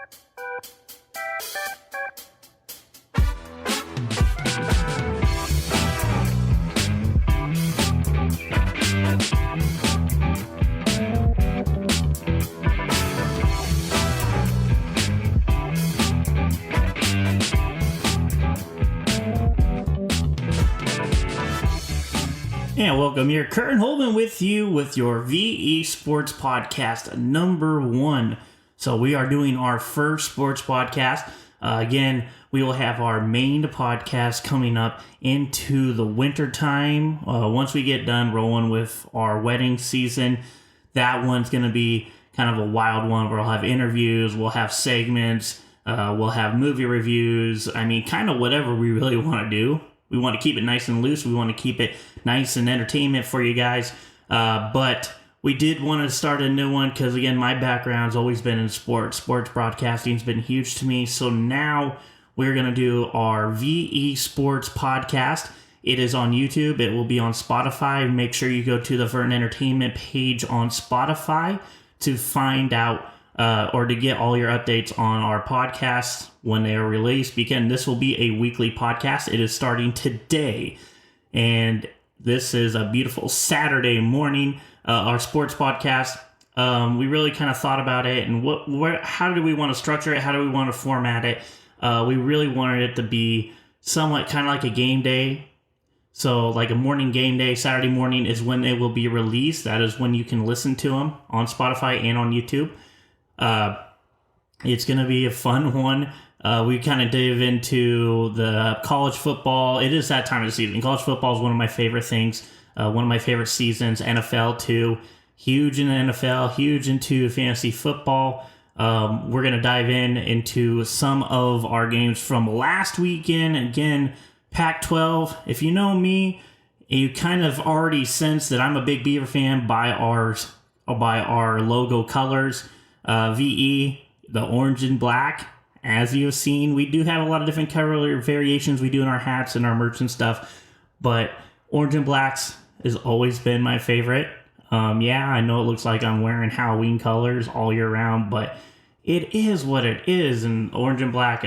And welcome here, Curtin Holman with you with your VE Sports Podcast number 1. So we are doing our first sports podcast. Again, we will have our main podcast coming up into the winter time. Once we get done rolling with our wedding season, that one's going to be kind of a wild one where we'll have interviews, we'll have segments, we'll have movie reviews. I mean, kind of whatever we really want to do. We want to keep it nice and loose. We want to keep it nice and entertainment for you guys. But we did want to start a new one because, again, my background's always been in sports. Sports broadcasting's been huge to me. So now we're going to do our VE Sports Podcast. It is on YouTube. It will be on Spotify. Make sure you go to the Vern Entertainment page on Spotify to find out or to get all your updates on our podcasts when they are released. Because this will be a weekly podcast. It is starting today. And this is a beautiful Saturday morning, our sports podcast. We really kind of thought about it and how do we want to structure it? How do we want to format it? We really wanted it to be somewhat kind of like a game day. So like a morning game day, Saturday morning is when it will be released. That is when you can listen to them on Spotify and on YouTube. It's going to be a fun one. We kind of dive into the college football. It is that time of the season. College football is one of my favorite things, one of my favorite seasons. NFL too. Huge in the NFL, huge into fantasy football. We're going to dive into some of our games from last weekend. Again, Pac-12. If you know me, you kind of already sense that I'm a big Beaver fan by our logo colors. VE, the orange and black. As you've seen, we do have a lot of different color variations we do in our hats and our merch and stuff, but orange and blacks has always been my favorite. Yeah, I know it looks like I'm wearing Halloween colors all year round, but it is what it is, and orange and black.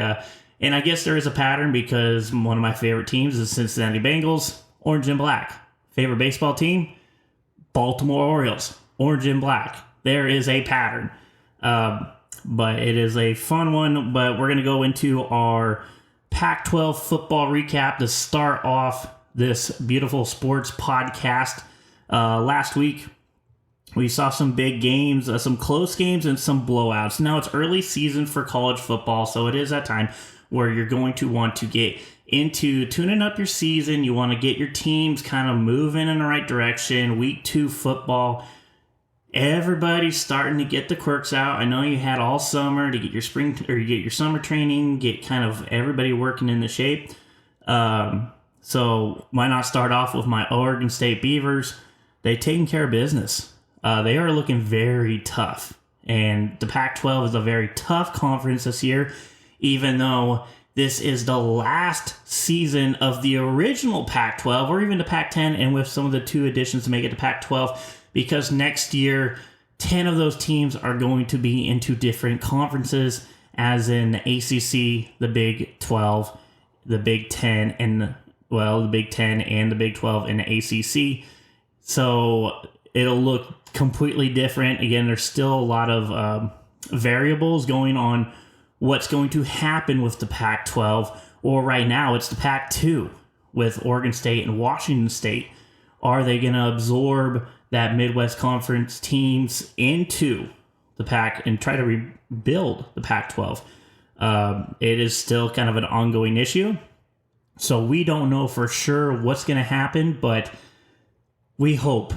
And I guess there is a pattern because one of my favorite teams is Cincinnati Bengals, orange and black. Favorite baseball team? Baltimore Orioles, orange and black. There is a pattern. But it is a fun one. But we're going to go into our Pac-12 football recap to start off this beautiful sports podcast. Last week, we saw some big games, some close games, and some blowouts. Now, it's early season for college football, so it is that time where you're going to want to get into tuning up your season. You want to get your teams kind of moving in the right direction. Week 2 football. Everybody's starting to get the quirks out. I know you had all summer to get your spring or you get your summer training, get kind of everybody working into shape. So why not start off with my Oregon State Beavers? They've taken care of business. They are looking very tough. And the Pac-12 is a very tough conference this year, even though this is the last season of the original Pac-12 or even the Pac-10, and with some of the 2 additions to make it to Pac-12. Because next year, 10 of those teams are going to be into different conferences, as in the ACC, the Big 12, the Big 10, and, the Big 10 and the Big 12 and the ACC. So it'll look completely different. Again, there's still a lot of variables going on what's going to happen with the Pac-12, or right now it's the Pac-2 with Oregon State and Washington State. Are they going to absorb that Midwest Conference teams into the Pac and try to rebuild the Pac-12? It is still kind of an ongoing issue. So we don't know for sure what's going to happen, but we hope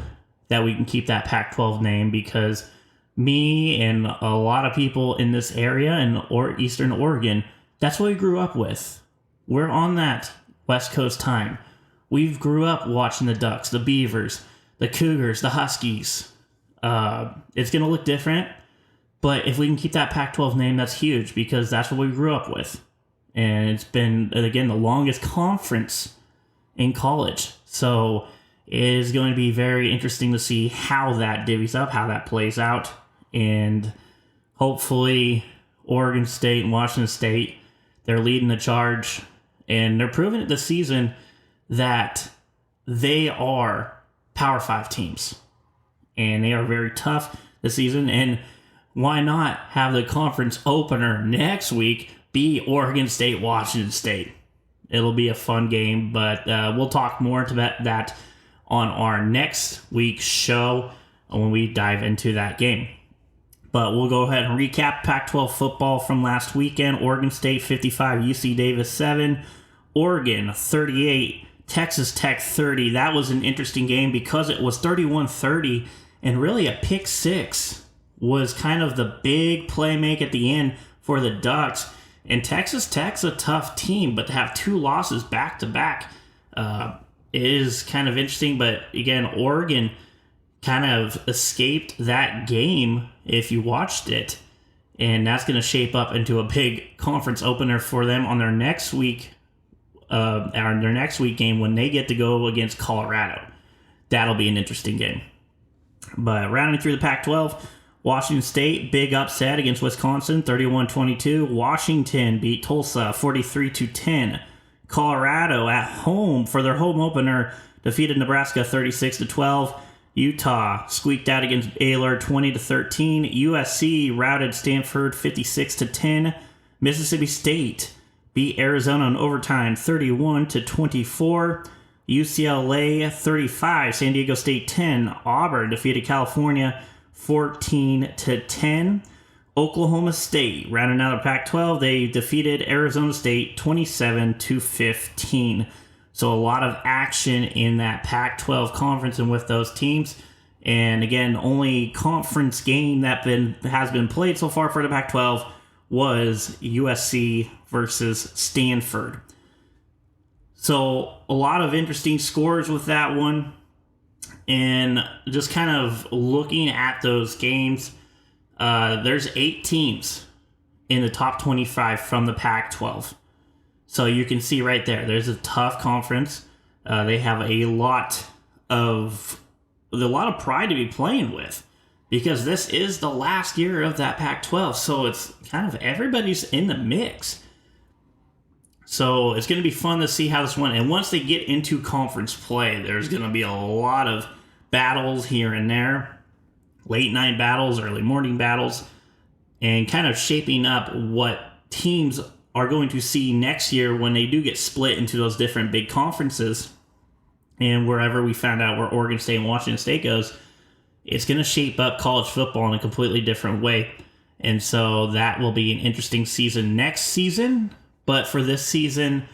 that we can keep that Pac-12 name, because me and a lot of people in this area in Eastern Oregon, that's what we grew up with. We're on that West Coast time. We grew up watching the Ducks, the Beavers, the Cougars, the Huskies. It's going to look different, but if we can keep that Pac-12 name, that's huge, because that's what we grew up with. And it's been, again, the longest conference in college. So it is going to be very interesting to see how that divvies up, how that plays out. And hopefully Oregon State and Washington State. They're leading the charge, and they're proving it this season that they are Power 5 teams, and they are very tough this season. And why not have the conference opener next week be Oregon State, Washington State? It'll be a fun game, but we'll talk more to that on our next week's show when we dive into that game. But we'll go ahead and recap Pac-12 football from last weekend. Oregon State 55, UC Davis 7, Oregon 38, Texas Tech 30. That was an interesting game because it was 31-30, and really a pick six was kind of the big play make at the end for the Ducks. And Texas Tech's a tough team, but to have two losses back-to-back is kind of interesting. But again, Oregon kind of escaped that game if you watched it. And that's going to shape up into a big conference opener for them on their next week game when they get to go against Colorado. That'll be an interesting game. But rounding through the Pac-12, Washington State, big upset against Wisconsin, 31-22. Washington beat Tulsa, 43-10. Colorado at home for their home opener defeated Nebraska, 36-12. Utah squeaked out against Baylor, 20-13. USC routed Stanford, 56-10. Mississippi State beat Arizona in overtime, 31-24. UCLA 35, San Diego State 10. Auburn defeated California 14-10. Oklahoma State rounding out the Pac-12. They defeated Arizona State 27-15. So a lot of action in that Pac-12 conference and with those teams. And again, only conference game that has been played so far for the Pac-12 was USC versus Stanford. So a lot of interesting scores with that one. And just kind of looking at those games, there's 8 teams in the top 25 from the Pac-12. So you can see right there, there's a tough conference. They have a lot of pride to be playing with because this is the last year of that Pac-12. So it's kind of everybody's in the mix. So it's going to be fun to see how this went. And once they get into conference play, there's going to be a lot of battles here and there, late night battles, early morning battles, and kind of shaping up what teams are going to see next year when they do get split into those different big conferences. And wherever we found out where Oregon State and Washington State goes, it's going to shape up college football in a completely different way. And so that will be an interesting season next season. But for this season,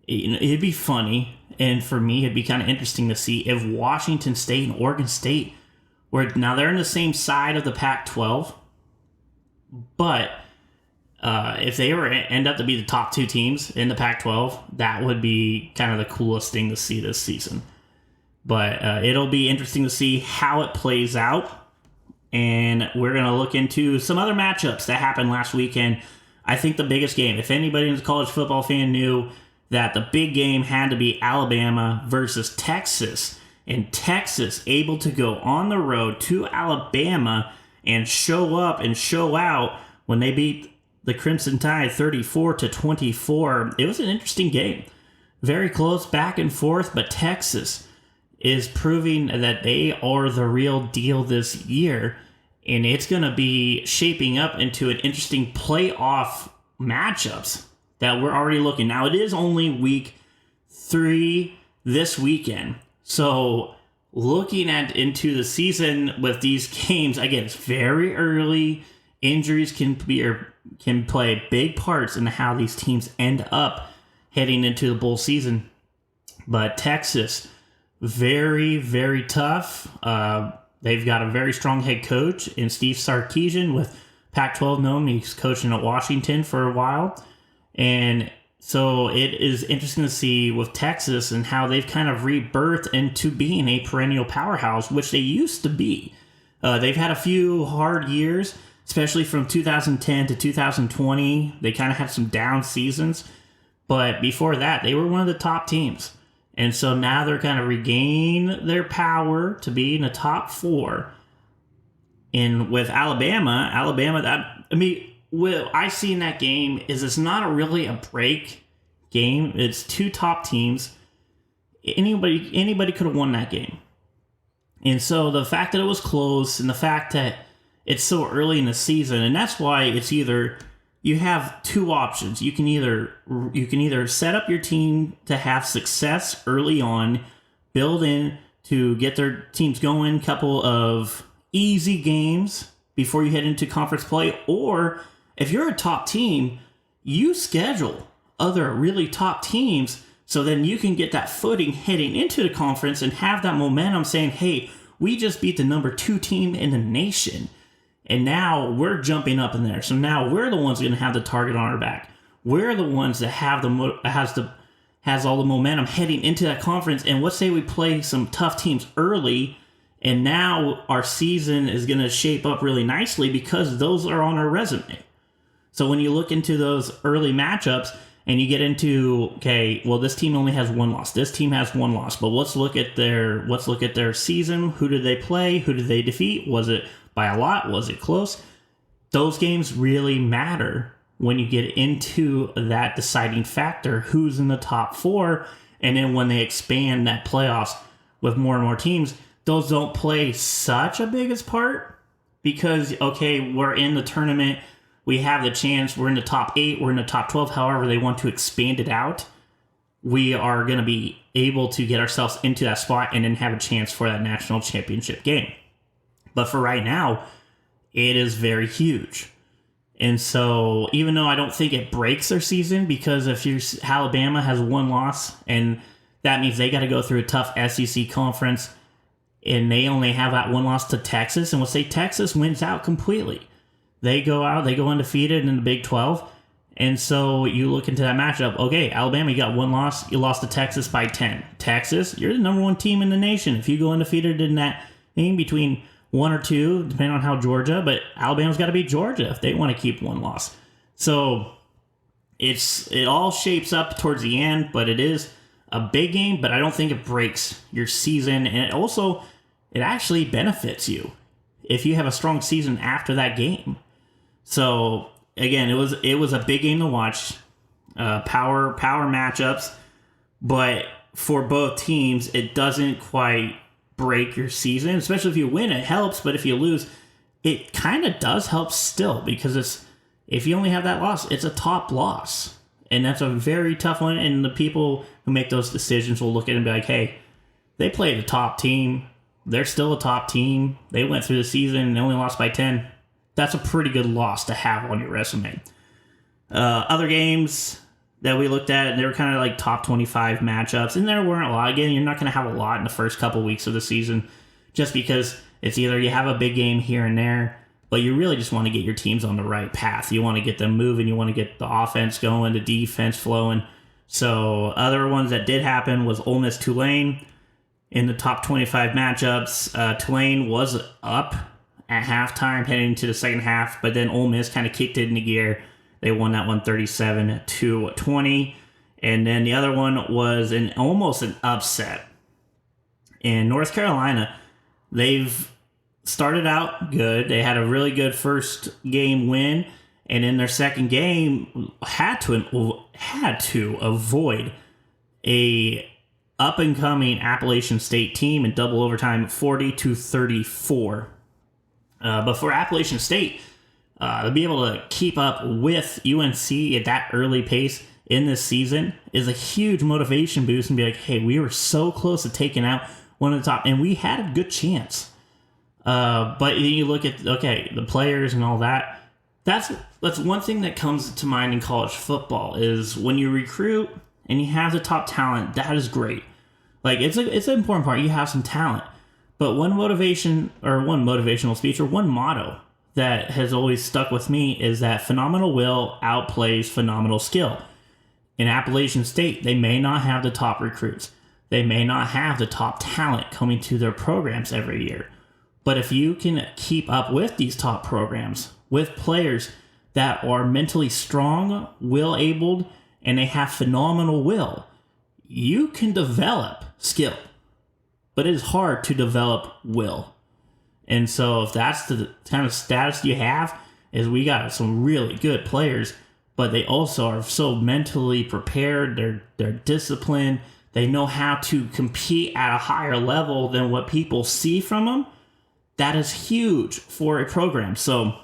it'd be funny. And for me, it'd be kind of interesting to see if Washington State and Oregon State now they're in the same side of the Pac-12, but if they ever end up to be the top 2 teams in the Pac-12, that would be kind of the coolest thing to see this season. But it'll be interesting to see how it plays out. And we're going to look into some other matchups that happened last weekend. I think the biggest game, if anybody who's a college football fan knew that the big game had to be Alabama versus Texas. And Texas able to go on the road to Alabama and show up and show out when they beat the Crimson Tide 34-24. It was an interesting game. Very close back and forth, but Texas is proving that they are the real deal this year. And it's going to be shaping up into an interesting playoff matchups that we're already looking. Now, it is only week 3 this weekend. So looking into the season with these games, again, it's very early. Injuries can play big parts in how these teams end up heading into the bowl season. But Texas, very, very tough. They've got a very strong head coach in Steve Sarkisian with Pac-12 known. He's coaching at Washington for a while. And so it is interesting to see with Texas and how they've kind of rebirthed into being a perennial powerhouse, which they used to be. They've had a few hard years, especially from 2010 to 2020. They kind of had some down seasons. But before that, they were one of the top teams. And so now they're kind of regain their power to be in the top 4. And with Alabama, what I see in that game is it's not really a break game. It's two top teams. Anybody could have won that game. And so the fact that it was close and the fact that it's so early in the season, and that's why it's either you have two options. You can either set up your team to have success early on, build in to get their teams going, couple of easy games before you head into conference play, or if you're a top team, you schedule other really top teams so then you can get that footing heading into the conference and have that momentum saying, hey, we just beat the number 2 team in the nation. And now we're jumping up in there. So now we're the ones going to have the target on our back. We're the ones that have has all the momentum heading into that conference. And let's say we play some tough teams early, and now our season is going to shape up really nicely because those are on our resume. So when you look into those early matchups and you get into, okay, well, this team only has one loss. This team has one loss. But let's look at their season. Who did they play? Who did they defeat? Was it by a lot? Was it close? Those games really matter when you get into that deciding factor, who's in the top 4. And then when they expand that playoffs with more and more teams, those don't play such a biggest part because, okay, we're in the tournament. We have the chance. We're in the top 8. We're in the top 12. However, they want to expand it out. We are going to be able to get ourselves into that spot and then have a chance for that national championship game. But for right now, it is very huge. And so even though I don't think it breaks their season, because if Alabama has one loss, and that means they got to go through a tough SEC conference, and they only have that one loss to Texas, and we'll say Texas wins out completely. They go undefeated in the Big 12. And so you look into that matchup. Okay, Alabama, you got one loss. You lost to Texas by 10. Texas, you're the number 1 team in the nation. If you go undefeated in that game between 1 or 2, depending on how Georgia, but Alabama's got to beat Georgia if they want to keep one loss. So it all shapes up towards the end, but it is a big game, but I don't think it breaks your season. And it actually benefits you if you have a strong season after that game. So again, it was a big game to watch, power matchups, but for both teams, it doesn't quite break your season. Especially if you win, it helps, but if you lose, it kind of does help still, because if you only have that loss, it's a top loss, and that's a very tough one. And the people who make those decisions will look at it and be like, hey, they played a top team. They're still a top team. They went through the season and they only lost by 10. That's a pretty good loss to have on your resume. Other games that we looked at, they were kind of like top 25 matchups, and there weren't a lot. Again, you're not going to have a lot in the first couple weeks of the season, just because it's either you have a big game here and there, but you really just want to get your teams on the right path. You want to get them moving. You want to get the offense going, the defense flowing. So other ones that did happen was Ole Miss Tulane in the top 25 matchups. Tulane was up at halftime heading into the second half, but then Ole Miss kind of kicked it into gear. They won that one 37-20. And then the other one was almost an upset. In North Carolina, they've started out good. They had a really good first game win, and in their second game had to avoid a up-and-coming Appalachian State team in double overtime, 40-34. But for Appalachian State, to be able to keep up with UNC at that early pace in this season is a huge motivation boost, and be like, hey, we were so close to taking out one of the top, and we had a good chance. But you look at, okay, the players and all that. That's one thing that comes to mind in college football is when you recruit and you have the top talent, that is great. Like, it's an important part. You have some talent. But one motivational speech or one motto that has always stuck with me is that phenomenal will outplays phenomenal skill. In Appalachian State, they may not have the top recruits. They may not have the top talent coming to their programs every year. But if you can keep up with these top programs, with players that are mentally strong, will-abled, and they have phenomenal will, you can develop skill. But it is hard to develop will. And so if that's the kind of status you have, is we got some really good players, but they also are so mentally prepared. They're disciplined. They know how to compete at a higher level than what people see from them. That is huge for a program. So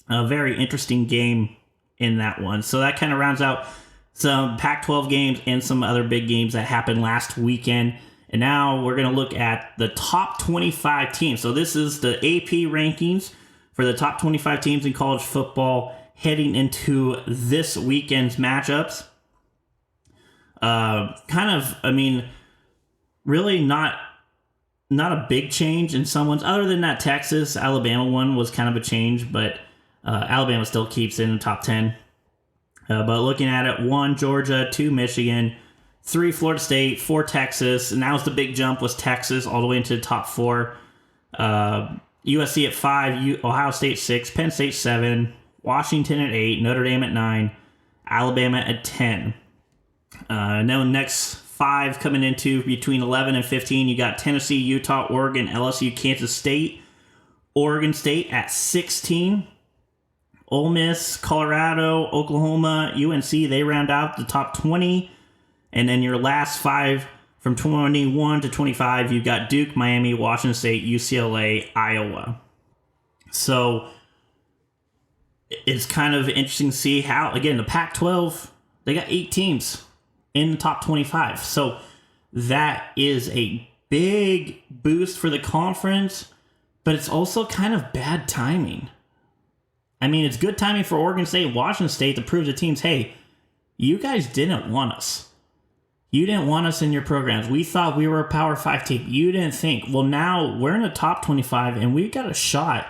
a very interesting game in that one. So that kind of rounds out some Pac-12 games and some other big games that happened last weekend. And now we're going to look at the top 25 teams. So this is the AP rankings for the top 25 teams in college football heading into this weekend's matchups. Really not a big change in someone's, other than that Texas Alabama one was kind of a change, but Alabama still keeps in the top 10. But looking at it, 1 Georgia, 2 Michigan, 3 Florida State, 4 Texas, and that was the big jump, was Texas all the way into the top 4. USC at 5, Ohio State 6, Penn State 7, Washington at 8, Notre Dame at 9, Alabama at 10. Now next 5 coming into between 11 and 15, you got Tennessee, Utah, Oregon, LSU, Kansas State, Oregon State at 16. Ole Miss, Colorado, Oklahoma, UNC, they round out the top 20. And then your last 5 from 21 to 25, you've got Duke, Miami, Washington State, UCLA, Iowa. So it's kind of interesting to see how, again, the Pac-12, they got 8 teams in the top 25. So that is a big boost for the conference, but it's also kind of bad timing. I mean, it's good timing for Oregon State and Washington State to prove to teams, hey, you guys didn't want us. You didn't want us in your programs. We thought we were a Power 5 team. You didn't think. Well, now we're in the top 25, and we've got a shot.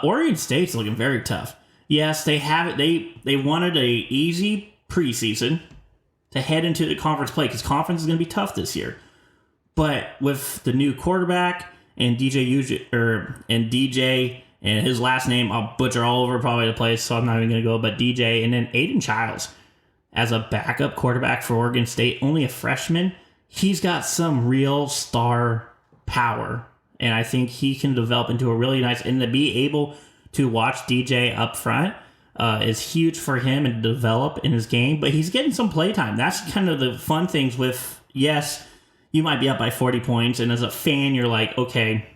Oregon State's looking very tough. Yes, they have it. They wanted a easy preseason to head into the conference play, because conference is going to be tough this year. But with the new quarterback and DJ and his last name, I'll butcher all over probably the place, so I'm not even going to go, but DJ, and then Aiden Childs as a backup quarterback for Oregon State, only a freshman. He's got some real star power, and I think he can develop into a really nice, and to be able to watch DJ up front is huge for him and develop in his game, but he's getting some playtime. That's kind of the fun things with, yes, you might be up by 40 points, and as a fan, you're like, okay,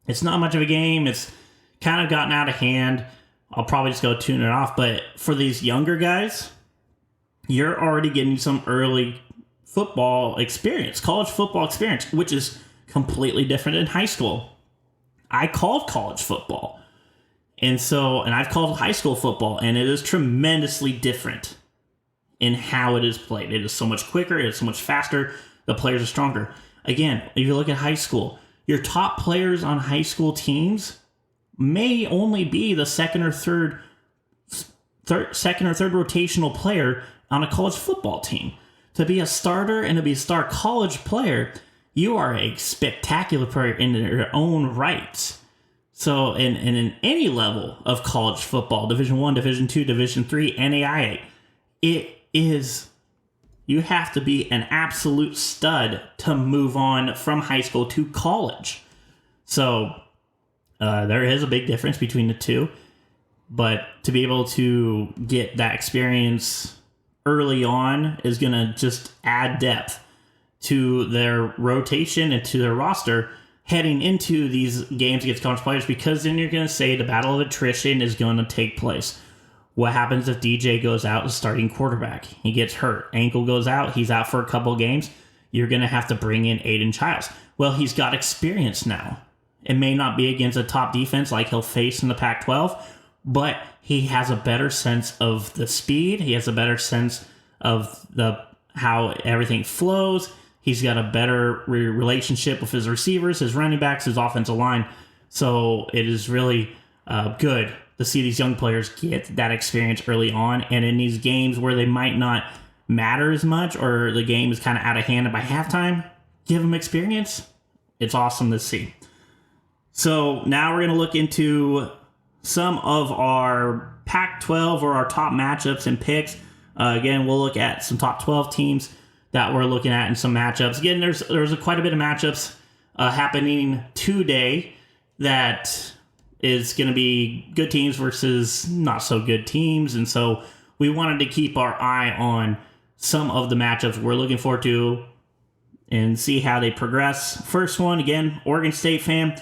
it's not much of a game. It's kind of gotten out of hand. I'll probably just go tune it off. But for these younger guys, you're already getting some early football experience, college football experience, which is completely different in high school. I called college football. And I've called high school football, and it is tremendously different in how it is played. It is so much quicker. It is so much faster. The players are stronger. Again, if you look at high school, your top players on high school teams may only be the second or third rotational player on a college football team. To be a starter and to be a star college player, you are a spectacular player in your own rights. So, in any level of college football, Division I, Division II, Division III, NAIA, you have to be an absolute stud to move on from high school to college. So, there is a big difference between the two, but to be able to get that experience early on is going to just add depth to their rotation and to their roster heading into these games against college players, because then you're going to say the battle of attrition is going to take place. What happens if DJ goes out as starting quarterback? He gets hurt. Ankle goes out. He's out for a couple of games. You're going to have to bring in Aiden Childs. Well, he's got experience now. It may not be against a top defense like he'll face in the Pac-12, but he has a better sense of the speed. He has a better sense of how everything flows. He's got a better relationship with his receivers, his running backs, his offensive line. So it is really good to see these young players get that experience early on. And in these games where they might not matter as much, or the game is kind of out of hand by halftime, give them experience. It's awesome to see. So now we're going to look into some of our Pac-12 or our top matchups and picks. Again, we'll look at some top 12 teams that we're looking at in some matchups. Again, there's quite a bit of matchups happening today that is going to be good teams versus not so good teams. And so we wanted to keep our eye on some of the matchups we're looking forward to and see how they progress. First one, again, Oregon State fan.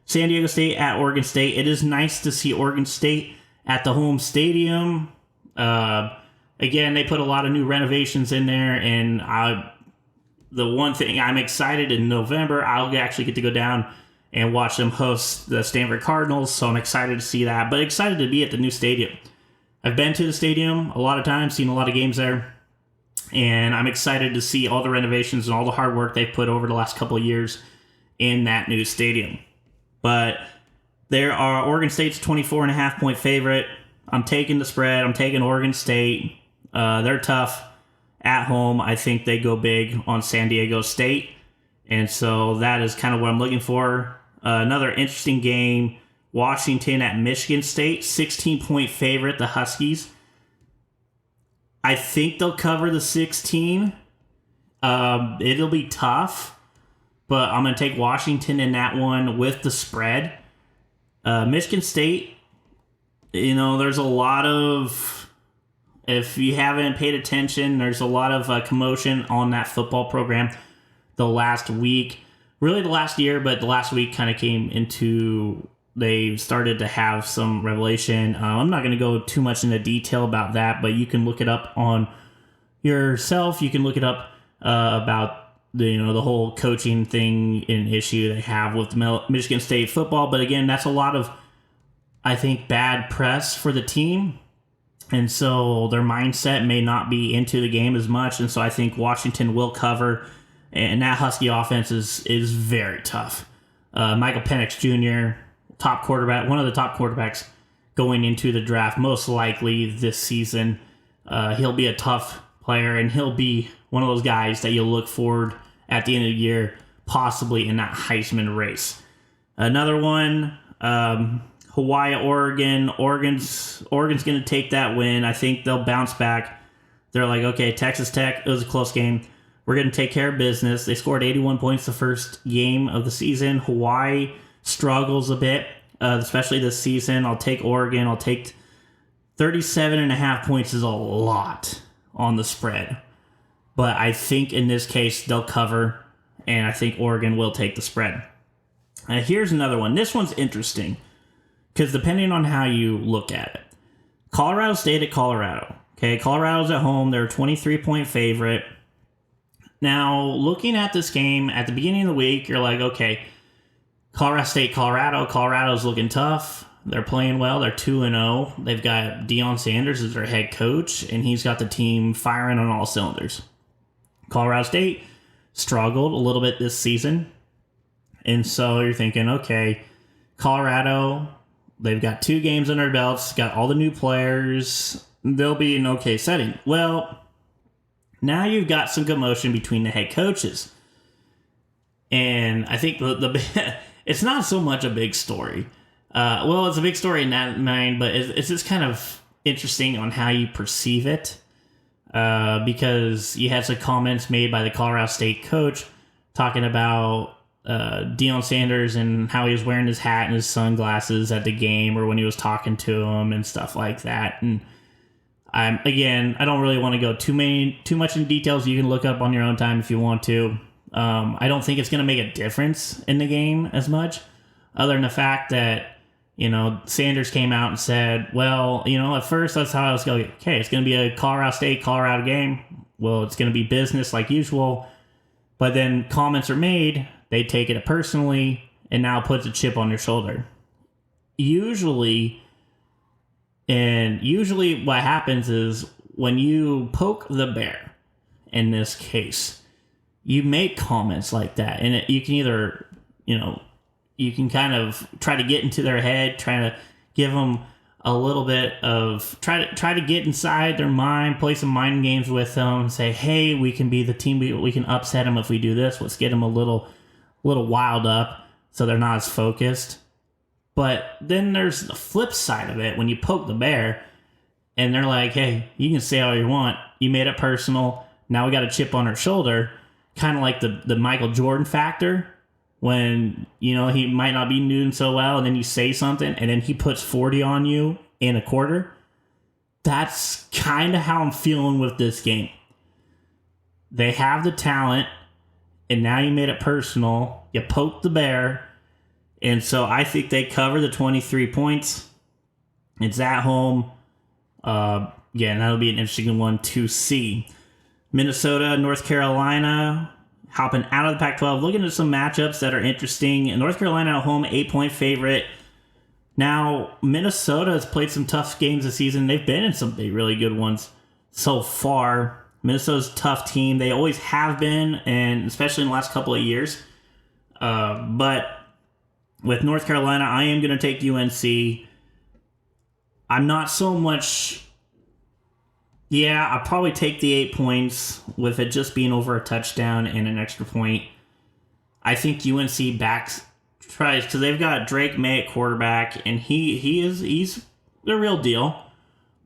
San Diego State at Oregon State. It is nice to see Oregon State at the home stadium. Again, they put a lot of new renovations in there, and the one thing I'm excited in November, I'll actually get to go down and watch them host the Stanford Cardinals, so I'm excited to see that, but excited to be at the new stadium. I've been to the stadium a lot of times, seen a lot of games there, and I'm excited to see all the renovations and all the hard work they've put over the last couple of years in that new stadium. But there are Oregon State's 24.5-point favorite. I'm taking the spread. I'm taking Oregon State. They're tough at home. I think they go big on San Diego State. And so that is kind of what I'm looking for. Another interesting game, Washington at Michigan State. 16-point favorite, the Huskies. I think they'll cover the 16. It'll be tough, but I'm going to take Washington in that one with the spread. Michigan State, there's a lot of, if you haven't paid attention, there's a lot of commotion on that football program the last week. Really the last year, but the last week kind of came into, they started to have some revelation. I'm not going to go too much into detail about that, but you can look it up on yourself. You can look it up about the whole coaching thing and issue they have with Michigan State football. But again, that's a lot of, I think, bad press for the team. And so their mindset may not be into the game as much. And so I think Washington will cover. And that Husky offense is very tough. Michael Penix Jr., top quarterback, one of the top quarterbacks going into the draft, most likely this season. He'll be a tough player, and he'll be one of those guys that you'll look forward at the end of the year, possibly in that Heisman race. Another one, Hawaii, Oregon. Oregon's going to take that win. I think they'll bounce back. They're like, okay, Texas Tech, it was a close game. We're going to take care of business. They scored 81 points the first game of the season. Hawaii struggles a bit, especially this season. I'll take Oregon. I'll take 37.5 points is a lot on the spread. But I think in this case, they'll cover, and I think Oregon will take the spread. Here's another one. This one's interesting, because depending on how you look at it. Colorado State at Colorado. Okay, Colorado's at home. They're a 23-point favorite. Now, looking at this game, at the beginning of the week, you're like, okay, Colorado State, Colorado's looking tough. They're playing well. They're 2-0. They've got Deion Sanders as their head coach, and he's got the team firing on all cylinders. Colorado State struggled a little bit this season, and so you're thinking, okay, Colorado, they've got 2 games under their belts, got all the new players. They'll be in an okay setting. Well, now you've got some commotion between the head coaches. And I think it's not so much a big story. It's a big story in that mind, but it's just kind of interesting on how you perceive it. Because you had some comments made by the Colorado State coach talking about Deion Sanders and how he was wearing his hat and his sunglasses at the game or when he was talking to him and stuff like that. And I don't really want to go too much in details. You can look up on your own time if you want to. I don't think it's going to make a difference in the game as much, other than the fact that, Sanders came out and said, well, at first that's how I was going, okay, it's going to be a Colorado State, Colorado game. Well, it's going to be business like usual. But then comments are made, they take it personally, and now puts a chip on your shoulder. Usually what happens is when you poke the bear, in this case, you make comments like that, and you can either, you can kind of try to get into their head, try to give them a little bit of, try to get inside their mind, play some mind games with them, and say, hey, we can be the team, we can upset them if we do this, let's get them a little wild up so they're not as focused. But then there's the flip side of it when you poke the bear and they're like, hey, you can say all you want. You made it personal. Now we got a chip on our shoulder. Kind of like the Michael Jordan factor. when, he might not be doing so well, and then you say something, and then he puts 40 on you in a quarter. That's kind of how I'm feeling with this game. They have the talent, and now you made it personal. You poked the bear, and so I think they cover the 23 points. It's at home. Again, that'll be an interesting one to see. Minnesota, North Carolina, hopping out of the Pac-12, looking at some matchups that are interesting. North Carolina at home, 8-point favorite. Now, Minnesota has played some tough games this season. They've been in some really good ones so far. Minnesota's a tough team. They always have been, and especially in the last couple of years. But with North Carolina, I am going to take UNC. I'm not so much... Yeah, I'll probably take the 8 points with it just being over a touchdown and an extra point. I think UNC tries, because they've got Drake May at quarterback, and he's the real deal,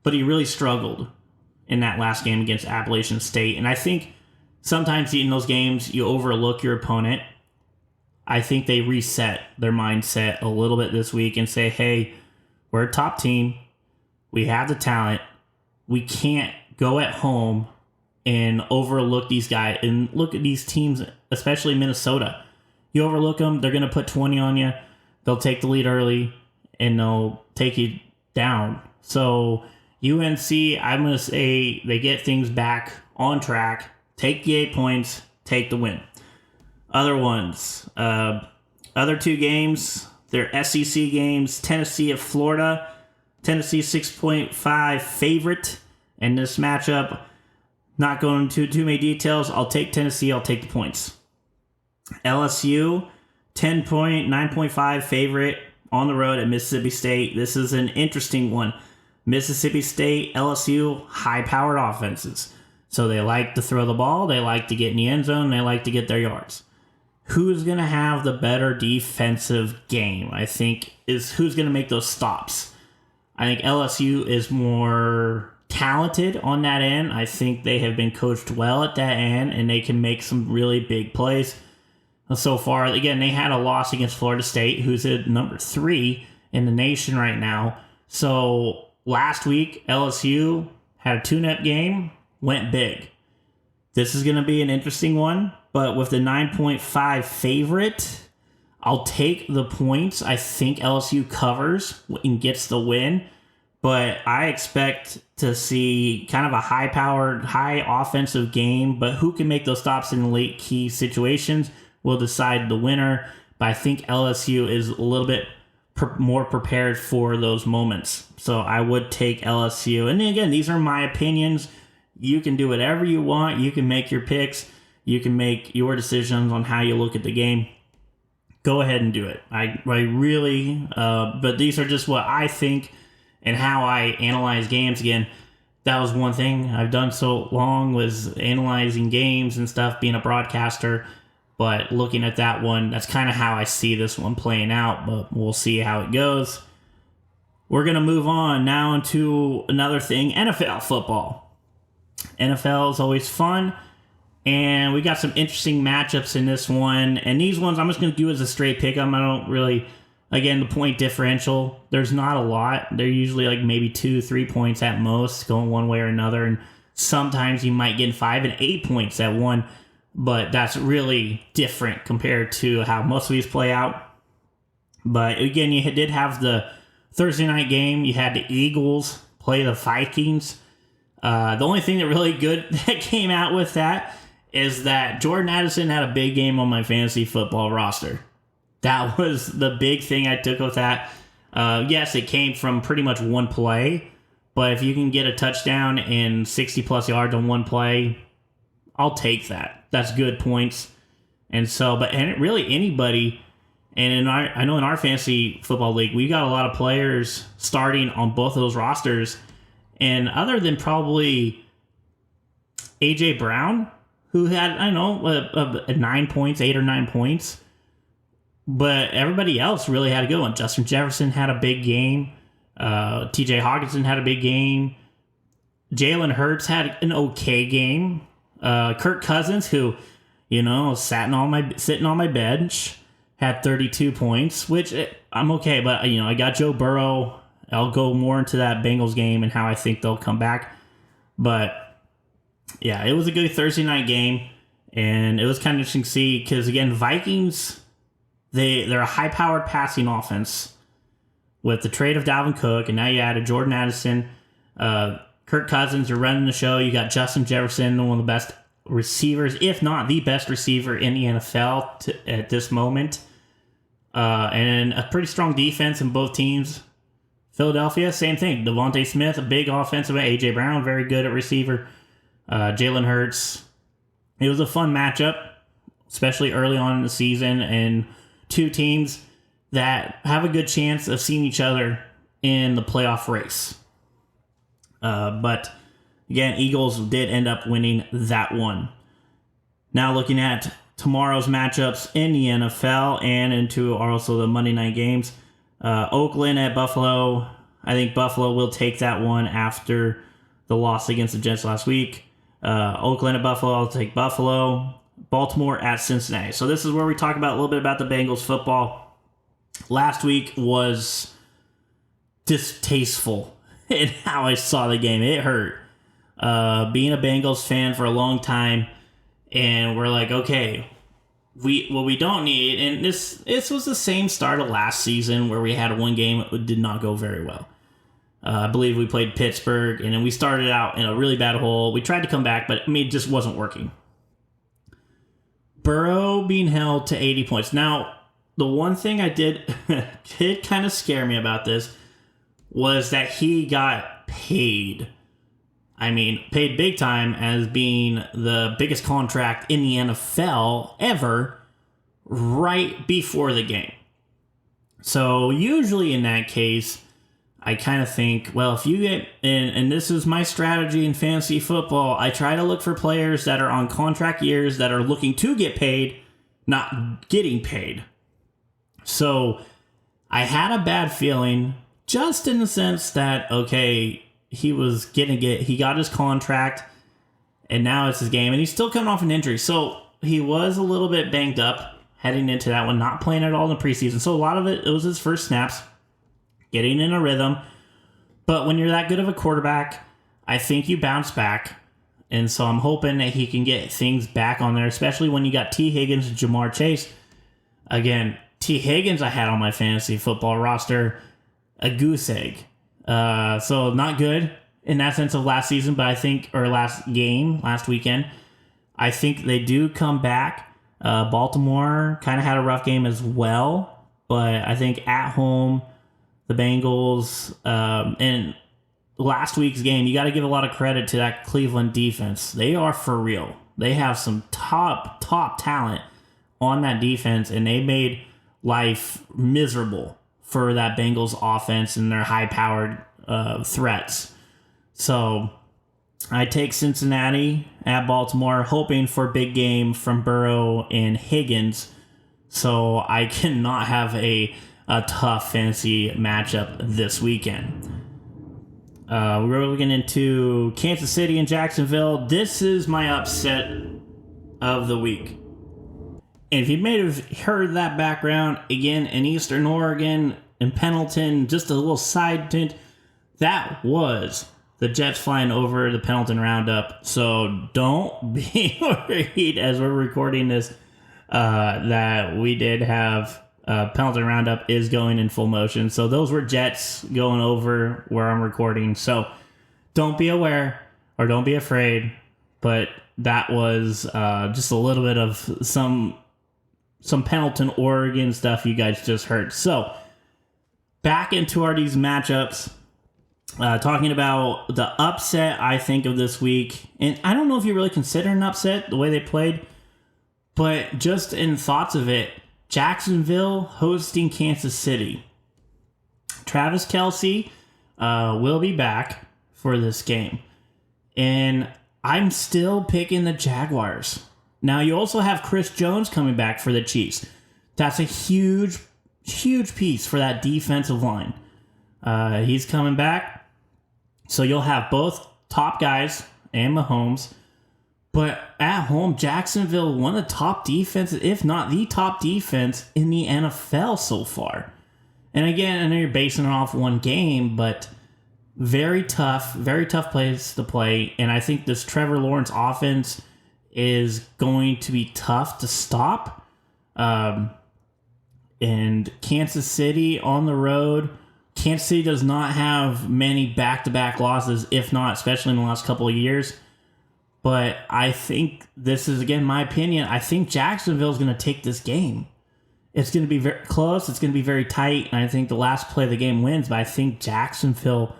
but he really struggled in that last game against Appalachian State. And I think sometimes in those games you overlook your opponent. I think they reset their mindset a little bit this week and say, hey, we're a top team. We have the talent. We can't go at home and overlook these guys and look at these teams, especially Minnesota. You overlook them, they're going to put 20 on you. They'll take the lead early, and they'll take you down. So UNC, I'm going to say they get things back on track, take the 8 points, take the win. Other ones, other two games, they're SEC games. Tennessee at Florida. Tennessee 6.5 favorite in this matchup. Not going into too many details. I'll take Tennessee. I'll take the points. LSU 9.5 favorite on the road at Mississippi State. This is an interesting one. Mississippi State, LSU, high-powered offenses. So they like to throw the ball. They like to get in the end zone. They like to get their yards. Who's going to have the better defensive game, I think, is who's going to make those stops. I think LSU is more talented on that end. I think they have been coached well at that end, and they can make some really big plays. So far, again, they had a loss against Florida State, who's at number 3 in the nation right now. So last week, LSU had a tune-up game, went big. This is going to be an interesting one, but with the 9.5 favorite, I'll take the points. I think LSU covers and gets the win, but I expect to see kind of a high-powered, high offensive game, but who can make those stops in late key situations will decide the winner. But I think LSU is a little bit more prepared for those moments. So I would take LSU. And again, these are my opinions. You can do whatever you want. You can make your picks. You can make your decisions on how you look at the game. Go ahead and do it. I really, but these are just what I think and how I analyze games. Again, that was one thing I've done so long, was analyzing games and stuff, being a broadcaster. But looking at that one, that's kind of how I see this one playing out, but we'll see how it goes. We're going to move on now into another thing, NFL football. NFL is always fun. And we got some interesting matchups in this one. And these ones I'm just going to do as a straight pick 'em. I don't really, again, the point differential, there's not a lot. They're usually like maybe 2-3 points at most, going one way or another. And sometimes you might get 5 and 8 points at one. But that's really different compared to how most of these play out. But again, you did have the Thursday night game. You had the Eagles play the Vikings. The only thing that really good that came out with that is that Jordan Addison had a big game on my fantasy football roster. That was the big thing I took with that. Yes, it came from pretty much one play, but if you can get a touchdown and 60-plus yards on one play, I'll take that. That's good points. And so, and really anybody, and I know in our fantasy football league, we got a lot of players starting on both of those rosters. And other than probably A.J. Brown, who had, 9 points, 8 or 9 points. But everybody else really had a good one. Justin Jefferson had a big game. T.J. Hawkinson had a big game. Jalen Hurts had an okay game. Kirk Cousins, who, sitting on my bench, had 32 points, which I'm okay, but I got Joe Burrow. I'll go more into that Bengals game and how I think they'll come back. But yeah, it was a good Thursday night game, and it was kind of interesting to see because, again, Vikings, they're a high-powered passing offense with the trade of Dalvin Cook, and now you added Jordan Addison, Kirk Cousins, you're running the show. You got Justin Jefferson, one of the best receivers, if not the best receiver in the NFL at this moment. And a pretty strong defense in both teams. Philadelphia, same thing. Devontae Smith, a big offensive. A.J. Brown, very good at receiver. Jalen Hurts. It was a fun matchup, especially early on in the season, and two teams that have a good chance of seeing each other in the playoff race. But again, Eagles did end up winning that one. Now looking at tomorrow's matchups in the NFL and into also the Monday night games. Oakland at Buffalo. I think Buffalo will take that one after the loss against the Jets last week. Oakland at Buffalo, I'll take Buffalo. Baltimore at Cincinnati. So this is where we talk about a little bit about the Bengals football. Last week was distasteful in how I saw the game. It hurt. Being a Bengals fan for a long time, and we're like, okay, what we don't need, and this was the same start of last season where we had one game that did not go very well. I believe we played Pittsburgh, and then we started out in a really bad hole. We tried to come back, but it just wasn't working. Burrow being held to 80 points. Now, the one thing I did kind of scare me about this was that he got paid. I mean, paid big time as being the biggest contract in the NFL ever right before the game. So usually in that case, I kind of think, well, if you get, and this is my strategy in fantasy football, I try to look for players that are on contract years that are looking to get paid, not getting paid. So I had a bad feeling just in the sense that, okay, he got his contract and now it's his game, and he's still coming off an injury. So he was a little bit banged up heading into that one, not playing at all in the preseason. So a lot of it was his first snaps, getting in a rhythm. But when you're that good of a quarterback, I think you bounce back. And so I'm hoping that he can get things back on there, especially when you got T. Higgins and Jamar Chase. Again, T. Higgins I had on my fantasy football roster, a goose egg. So not good in that sense of last season, but I think, or last weekend, I think they do come back. Baltimore kind of had a rough game as well, but I think at home, the Bengals, and last week's game, you got to give a lot of credit to that Cleveland defense. They are for real. They have some top talent on that defense, and they made life miserable for that Bengals offense and their high-powered threats. So I take Cincinnati at Baltimore, hoping for a big game from Burrow and Higgins, so I cannot have a tough fantasy matchup this weekend. We're looking into Kansas City and Jacksonville. This is my upset of the week. And if you may have heard that background, again, in Eastern Oregon, in Pendleton, just a little side tint, that was the Jets flying over the Pendleton Roundup. So don't be worried as we're recording this that we did have Pendleton Roundup is going in full motion. So those were Jets going over where I'm recording. So don't be aware or don't be afraid. But that was just a little bit of some Pendleton, Oregon stuff you guys just heard. So back into these matchups. Talking about the upset, I think, of this week. And I don't know if you really consider an upset the way they played. But just in thoughts of it, Jacksonville hosting Kansas City. Travis Kelce will be back for this game. And I'm still picking the Jaguars. Now, you also have Chris Jones coming back for the Chiefs. That's a huge piece for that defensive line. He's coming back. So you'll have both top guys and Mahomes. But at home, Jacksonville, one of the top defenses, if not the top defense in the NFL so far. And again, I know you're basing it off one game, but very tough place to play. And I think this Trevor Lawrence offense is going to be tough to stop. And Kansas City on the road. Kansas City does not have many back-to-back losses, if not, especially in the last couple of years. But I think this is, again, my opinion. I think Jacksonville is going to take this game. It's going to be very close. It's going to be very tight. And I think the last play of the game wins. But I think Jacksonville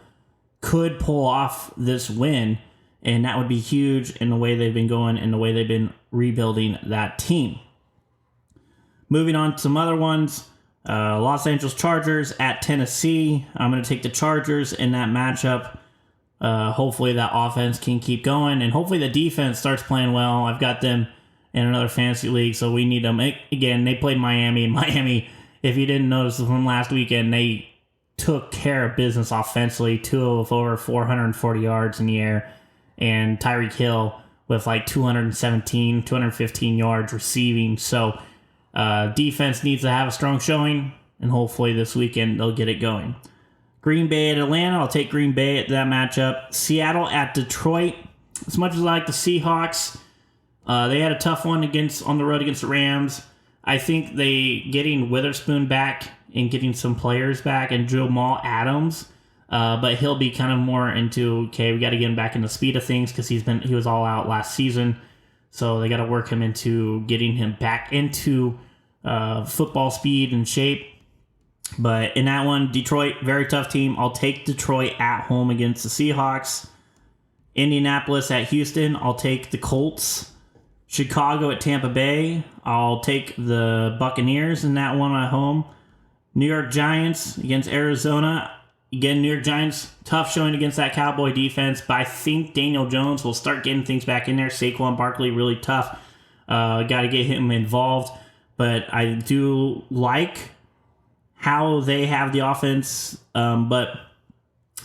could pull off this win. And that would be huge in the way they've been going and the way they've been rebuilding that team. Moving on to some other ones. Los Angeles Chargers at Tennessee. I'm going to take the Chargers in that matchup. Hopefully that offense can keep going, and hopefully the defense starts playing well. I've got them in another fantasy league, so we need them. Again, they played Miami. Miami, if you didn't notice from last weekend, they took care of business offensively. Tua with over 440 yards in the air, and Tyreek Hill with like 215 yards receiving. So defense needs to have a strong showing, and hopefully this weekend they'll get it going. Green Bay at Atlanta. I'll take Green Bay at that matchup. Seattle at Detroit. As much as I like the Seahawks, they had a tough one on the road against the Rams. I think they getting Witherspoon back and getting some players back and Jamal Adams, but he'll be kind of more into, okay, we got to get him back in the speed of things because he was all out last season. So they got to work him into getting him back into football speed and shape. But in that one, Detroit, very tough team. I'll take Detroit at home against the Seahawks. Indianapolis at Houston, I'll take the Colts. Chicago at Tampa Bay, I'll take the Buccaneers in that one at home. New York Giants against Arizona. Again, New York Giants, tough showing against that Cowboy defense, but I think Daniel Jones will start getting things back in there. Saquon Barkley, really tough. Got to get him involved. But I do like how they have the offense, but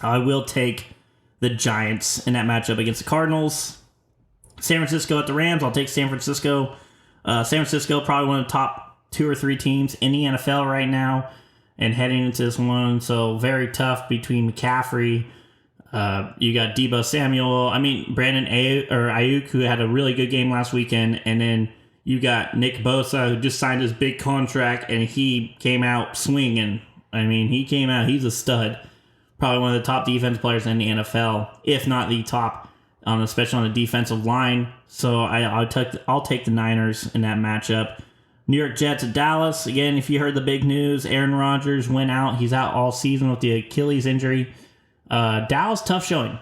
I will take the Giants in that matchup against the Cardinals. San Francisco at the Rams, I'll take San Francisco. San Francisco, probably one of the top 2 or 3 teams in the NFL right now and heading into this one, so very tough between McCaffrey. You got Deebo Samuel, Brandon Ayuk, who had a really good game last weekend, and then you got Nick Bosa, who just signed his big contract, and he came out swinging. He's a stud. Probably one of the top defense players in the NFL, if not the top, especially on the defensive line. So I'll take the Niners in that matchup. New York Jets at Dallas. Again, if you heard the big news, Aaron Rodgers went out. He's out all season with the Achilles injury. Dallas, tough showing.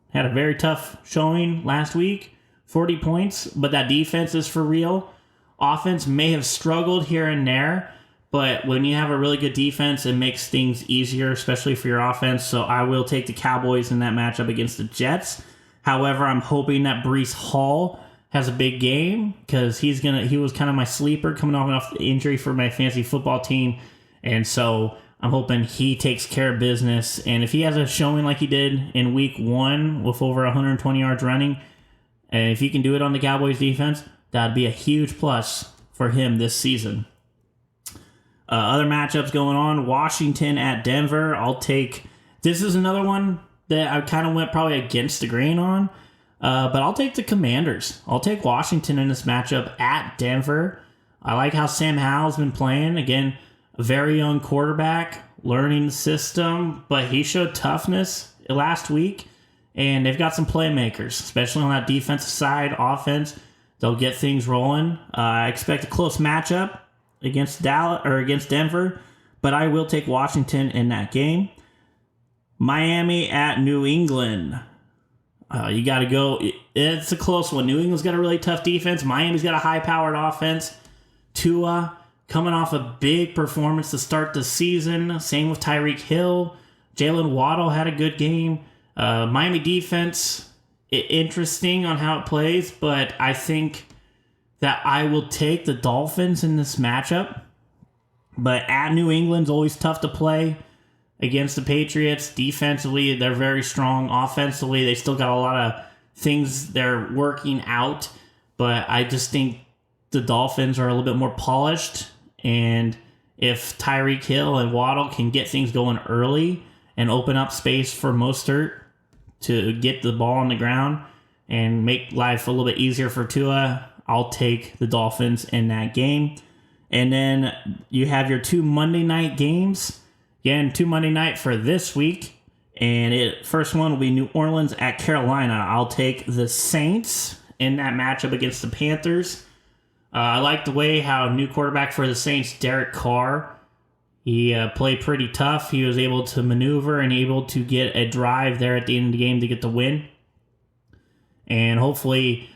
Had a very tough showing last week. 40 points, but that defense is for real. Offense may have struggled here and there, but when you have a really good defense, it makes things easier, especially for your offense. So I will take the Cowboys in that matchup against the Jets. However, I'm hoping that Breece Hall has a big game because he was kind of my sleeper coming off the injury for my fantasy football team. And so I'm hoping he takes care of business. And if he has a showing like he did in week 1 with over 120 yards running, and if he can do it on the Cowboys defense, that'd be a huge plus for him this season. Other matchups going on. Washington at Denver. This is another one that I kind of went probably against the grain on. But I'll take the Commanders. I'll take Washington in this matchup at Denver. I like how Sam Howell's been playing. Again, a very young quarterback, learning the system, but he showed toughness last week. And they've got some playmakers, especially on that defensive side, offense. They'll get things rolling. I expect a close matchup against Denver, but I will take Washington in that game. Miami at New England. You got to go. It's a close one. New England's got a really tough defense. Miami's got a high-powered offense. Tua coming off a big performance to start the season. Same with Tyreek Hill. Jalen Waddle had a good game. Miami defense, interesting on how it plays, but I think that I will take the Dolphins in this matchup. But at New England's always tough to play against the Patriots. Defensively, they're very strong. Offensively, they still got a lot of things they're working out, but I just think the Dolphins are a little bit more polished, and if Tyreek Hill and Waddle can get things going early and open up space for Mostert to get the ball on the ground and make life a little bit easier for Tua, I'll take the Dolphins in that game. And then you have your 2 Monday night games. Again, 2 Monday night for this week. And first one will be New Orleans at Carolina. I'll take the Saints in that matchup against the Panthers. I like the way how new quarterback for the Saints, Derek Carr, he played pretty tough. He was able to maneuver and able to get a drive there at the end of the game to get the win. And hopefully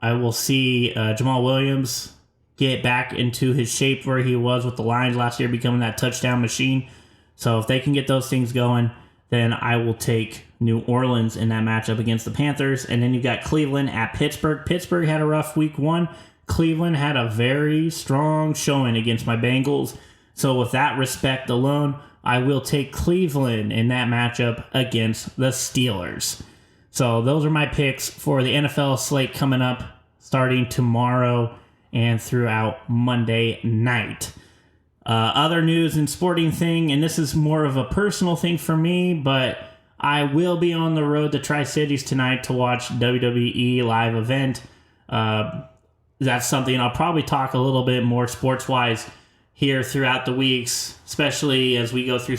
I will see Jamal Williams get back into his shape where he was with the Lions last year, becoming that touchdown machine. So if they can get those things going, then I will take New Orleans in that matchup against the Panthers. And then you've got Cleveland at Pittsburgh. Pittsburgh had a rough week 1. Cleveland had a very strong showing against my Bengals. So with that respect alone, I will take Cleveland in that matchup against the Steelers. So those are my picks for the NFL slate coming up starting tomorrow and throughout Monday night. Other news and sporting thing, and this is more of a personal thing for me, but I will be on the road to Tri-Cities tonight to watch WWE live event. That's something I'll probably talk a little bit more sports-wise here throughout the weeks, especially as we go through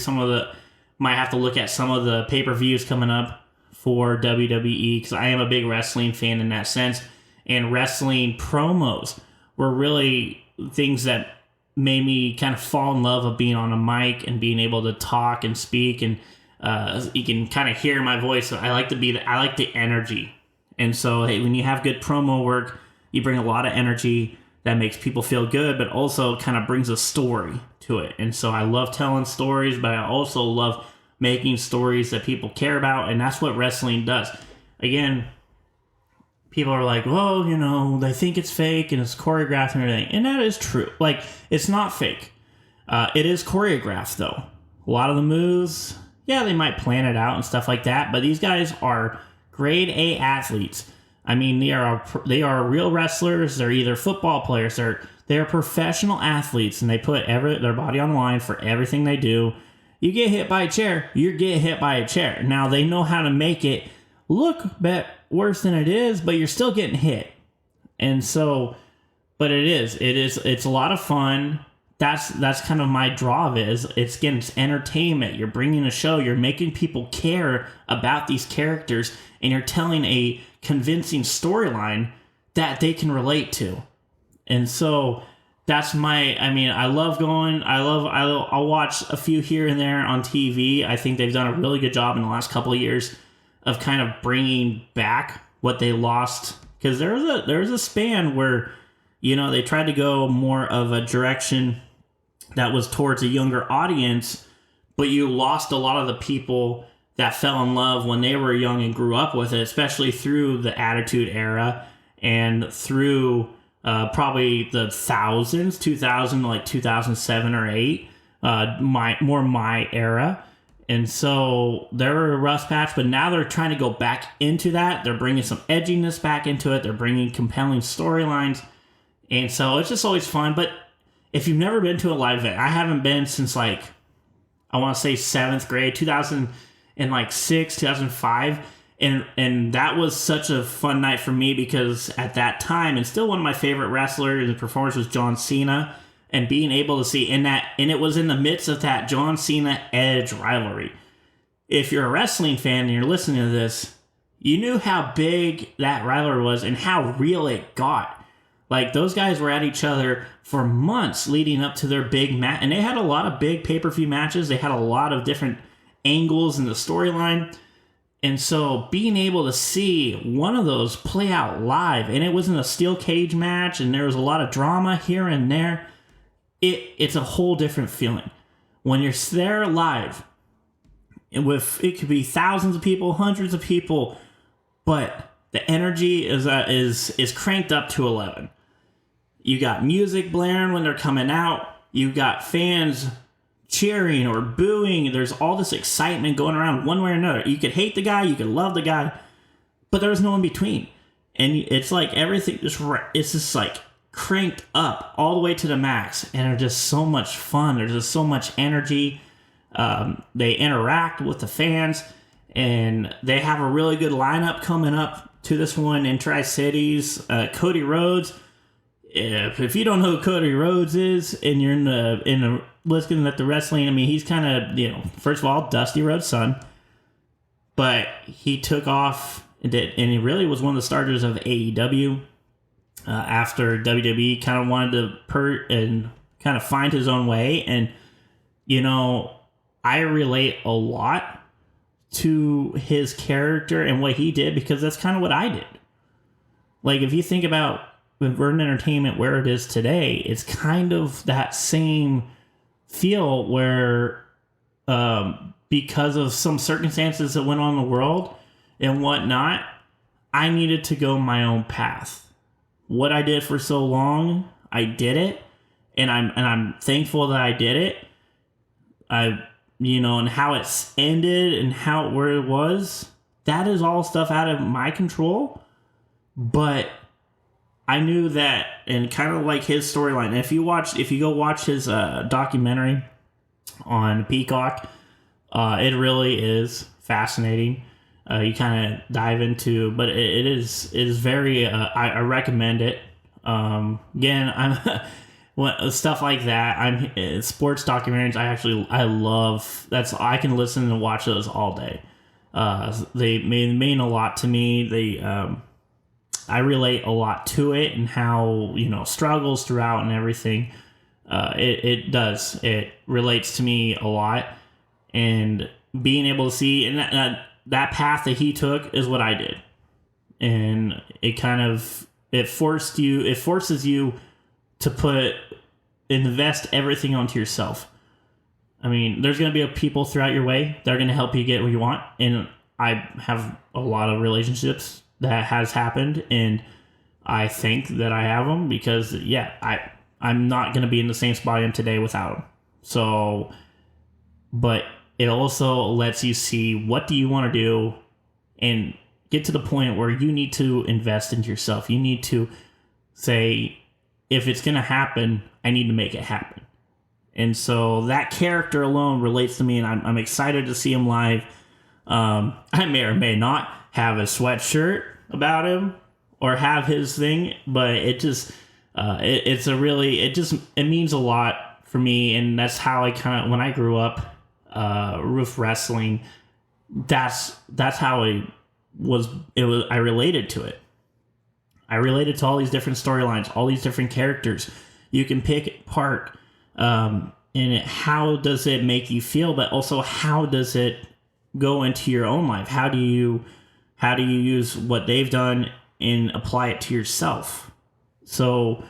might have to look at some of the pay-per-views coming up for WWE, because I am a big wrestling fan in that sense, and wrestling promos were really things that made me kind of fall in love of being on a mic and being able to talk and speak, and you can kind of hear my voice. I like the energy, and so hey, when you have good promo work, you bring a lot of energy that makes people feel good, but also kind of brings a story to it. And so I love telling stories, but I also love making stories that people care about, and that's what wrestling does. Again, people are like, well, they think it's fake and it's choreographed and everything. And that is true. Like, it's not fake. It is choreographed, though. A lot of the moves, yeah, they might plan it out and stuff like that, but these guys are grade A athletes. I mean, they are real wrestlers. They're either football players. They're professional athletes, and they put their body on the line for everything they do. You get hit by a chair, you get hit by a chair. Now, they know how to make it look worse than it is, but you're still getting hit. And so, but it's a lot of fun. That's kind of my draw of it. It's entertainment. You're bringing a show. You're making people care about these characters, and you're telling a convincing storyline that they can relate to. And so that's I'll watch a few here and there on TV. I think they've done a really good job in the last couple of years of kind of bringing back what they lost. Because there was a span where, they tried to go more of a direction that was towards a younger audience, but you lost a lot of the people that fell in love when they were young and grew up with it, especially through the Attitude Era and through probably the 2000, like 2007 or 8, my era. And so they were a rough patch, but now they're trying to go back into that. They're bringing some edginess back into it. They're bringing compelling storylines. And so it's just always fun. But if you've never been to a live event, I haven't been since I want to say 7th grade, 2006, 2005. And that was such a fun night for me because at that time, and still one of my favorite wrestlers and performers was John Cena. And being able to see and it was in the midst of that John Cena Edge rivalry. If you're a wrestling fan and you're listening to this, you knew how big that rivalry was and how real it got. Like, those guys were at each other for months leading up to their big match. And they had a lot of big pay-per-view matches. They had a lot of different angles in the storyline. And so being able to see one of those play out live, and it was in a steel cage match, and there was a lot of drama here and there, it's a whole different feeling. When you're there live, and it could be thousands of people, hundreds of people, but the energy is cranked up to 11. You got music blaring when they're coming out. You got fans cheering or booing. There's all this excitement going around one way or another. You could hate the guy, you could love the guy, but there was no in between. And it's like everything it's just like cranked up all the way to the max, and they're just so much fun. There's just so much energy. They interact with the fans, and they have a really good lineup coming up to this one in Tri-Cities. Cody Rhodes. If you don't know who Cody Rhodes is, and you're in the looking at the wrestling, I mean, he's kind of, first of all, Dusty Rhodes' son, but he took off and he really was one of the starters of AEW. After WWE kind of wanted to and kind of find his own way. And, I relate a lot to his character and what he did, because that's kind of what I did. Like, if you think about Vern Entertainment, where it is today, it's kind of that same feel where, because of some circumstances that went on in the world and whatnot, I needed to go my own path. What I did for so long, I did it, and I'm thankful that I did it. And how it's ended and where it was, that is all stuff out of my control. But I knew that, and kind of like his storyline. If you go watch his documentary on Peacock, it really is fascinating. You kind of dive into, but it is very. I recommend it. Again, I'm stuff like that. Sports documentaries. I love. I can listen and watch those all day. They mean a lot to me. I relate a lot to it, and how struggles throughout and everything. It does. It relates to me a lot, and being able to see and that path that he took is what I did. And it forces you to invest everything onto yourself. I mean, there's going to be people throughout your way that are going to help you get what you want. And I have a lot of relationships that has happened, and I think that I have them because, I'm not going to be in the same spot I am today without them. So, but it also lets you see, what do you want to do, and get to the point where you need to invest into yourself. You need to say, if it's going to happen, I need to make it happen. And so that character alone relates to me, and I'm excited to see him live. I may or may not have a sweatshirt about him or have his thing, but it just it means a lot for me. And that's how when I grew up, roof wrestling, that's how I related to it. I related to all these different storylines, all these different characters. You can pick apart, and how does it make you feel, but also how does it go into your own life? How do you use what they've done and apply it to yourself? So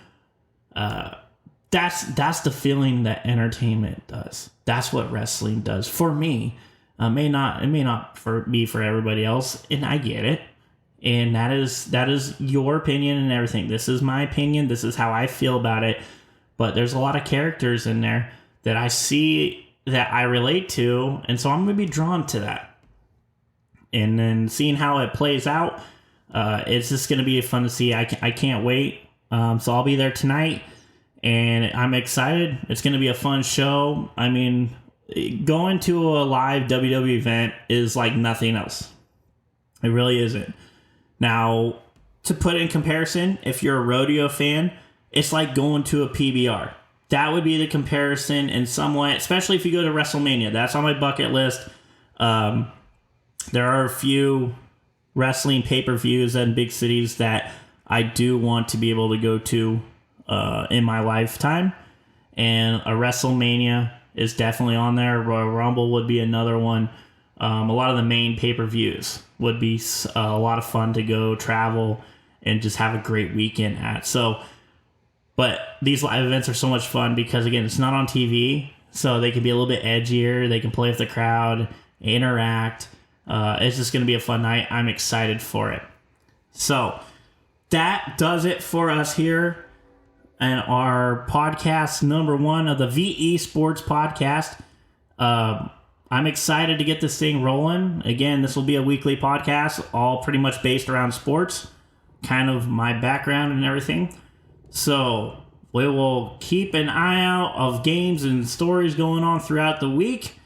that's the feeling that entertainment does. That's what wrestling does for me. It may not be for everybody else, and I get it. And that is your opinion and everything. This is my opinion. This is how I feel about it. But there's a lot of characters in there that I see that I relate to, and so I'm going to be drawn to that. And then seeing how it plays out, it's just going to be fun to see. I can't wait. So I'll be there tonight, and I'm excited. It's going to be a fun show. I mean, going to a live WWE event is like nothing else. It really isn't. Now, to put it in comparison, if you're a rodeo fan, it's like going to a PBR. That would be the comparison in some way, especially if you go to WrestleMania. That's on my bucket list. There are a few wrestling pay-per-views in big cities that I do want to be able to go to in my lifetime. And a WrestleMania is definitely on there. Royal Rumble would be another one. A lot of the main pay-per-views would be a lot of fun to go travel and just have a great weekend at. So, but these live events are so much fun because, again, it's not on TV, so they can be a little bit edgier. They can play with the crowd, interact. It's just going to be a fun night. I'm excited for it. So that does it for us here and our podcast number 1 of the VE Sports Podcast. I'm excited to get this thing rolling. Again, this will be a weekly podcast, all pretty much based around sports, kind of my background and everything. So we will keep an eye out of games and stories going on throughout the week.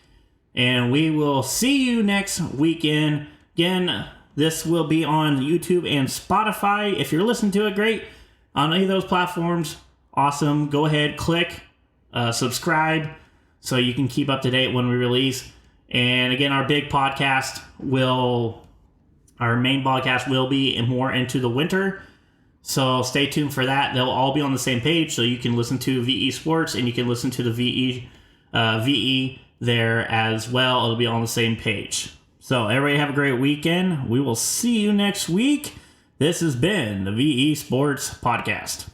And we will see you next weekend. Again, this will be on YouTube and Spotify. If you're listening to it, great. On any of those platforms, awesome. Go ahead, click, subscribe, so you can keep up to date when we release. And again, our main podcast will be more into the winter. So stay tuned for that. They'll all be on the same page, so you can listen to VE Sports and you can listen to the VE there as well. It'll be on the same page. So everybody have a great weekend. We will see you next week. This has been the VE Sports Podcast.